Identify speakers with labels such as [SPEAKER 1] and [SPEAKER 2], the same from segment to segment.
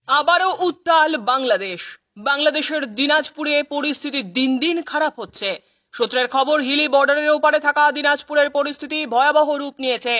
[SPEAKER 1] আবারও উত্তাল বাংলাদেশ। বাংলাদেশের দিনাজপুরে পরিস্থিতি দিন দিন খারাপ হচ্ছে। সূত্রের খবর, হিলি বর্ডারের ওপারে থাকা দিনাজপুরের পরিস্থিতি ভয়াবহ রূপ নিয়েছে।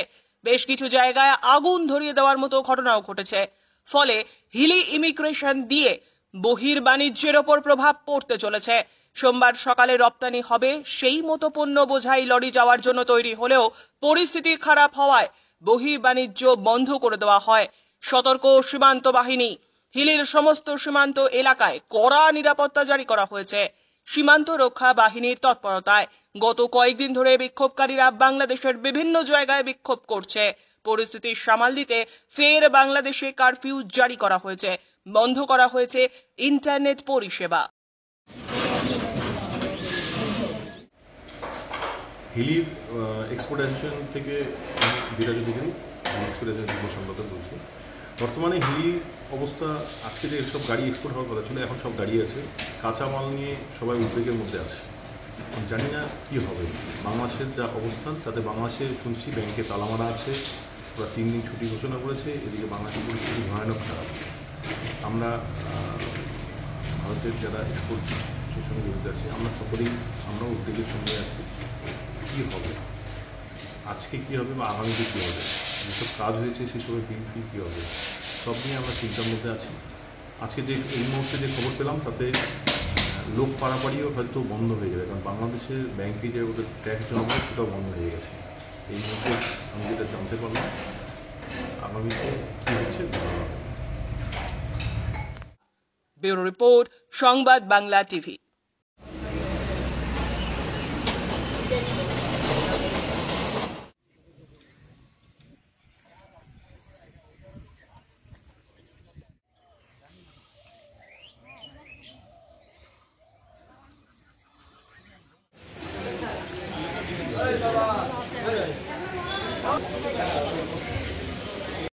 [SPEAKER 1] বেশ কিছু জায়গায় আগুন ধরিয়ে দেওয়ার মতো ঘটনাও ঘটেছে। ফলে হিলি ইমিগ্রেশন দিয়ে বহির্বাণিজ্যের ওপর প্রভাব পড়তে চলেছে। সোমবার সকালে রপ্তানি হবে সেই মতো পণ্য বোঝাই লরি যাওয়ার জন্য তৈরি হলেও পরিস্থিতি খারাপ হওয়ায় বহির্বাণিজ্য বন্ধ করে দেওয়া হয়। সতর্ক সীমান্ত বাহিনী। হিলির সমস্ত সীমান্ত এলাকায় কড়া নিরাপত্তা জারি করা হয়েছে। সীমান্ত রক্ষা বাহিনীর তৎপরতায় গত কয়েকদিন ধরে বিক্ষোভকারীরা বাংলাদেশের বিভিন্ন জায়গায় বিক্ষোভ করছে। পরিস্থিতি সামাল দিতে ফের বাংলাদেশে কারফিউ জারি করা হয়েছে। বন্ধ করা হয়েছে ইন্টারনেট পরিষেবা।
[SPEAKER 2] হিলি এক্সপোর্ট অ্যাসোসিয়েশন থেকে আমি বিরাজ অধিকারী এক্সপোর্ট অ্যাসোসিয়েশন সম্পাদক বলছি। বর্তমানে হিলি অবস্থা, আজকে যে সব গাড়ি এক্সপোর্ট হওয়ার কথা ছিল, এখন সব গাড়ি আছে, কাঁচামাল নিয়ে সবাই উদ্বেগের মধ্যে আছে। জানি না কী হবে। বাংলাদেশের যা অবস্থান তাতে বাংলাদেশে শুনছি ব্যাংকে তালা মারা আছে, ওরা 3 দিন ছুটি ঘোষণা করেছে। এদিকে বাংলাদেশের পরিস্থিতি ভয়ানক খারাপ। আমরা ভারতের যারা এক্সপোর্ট সঙ্গে জড়িত আছে, আমরাও উদ্বেগের সঙ্গে আছি। কী হবে আজকে, কী হবে বা আগামীতে কী হবে, যেসব কাজ হয়েছে সেসবের বিল কী হবে, সব নিয়ে আমরা চিন্তার মধ্যে আছি। আজকে যে এই মুহূর্তে যে খবর পেলাম তাতে লোক পারাপাড়িও হয়তো বন্ধ হয়ে যাবে, কারণ বাংলাদেশের ব্যাংকে যে ওদের ট্যাক্স জমা হয় সেটাও বন্ধ হয়ে গেছে। এই মুহূর্তে আমি যেটা জানতে পারলাম, আগামীতে কী হচ্ছে।
[SPEAKER 1] ব্যুরো রিপোর্ট, সংবাদ বাংলা টিভি। বাবা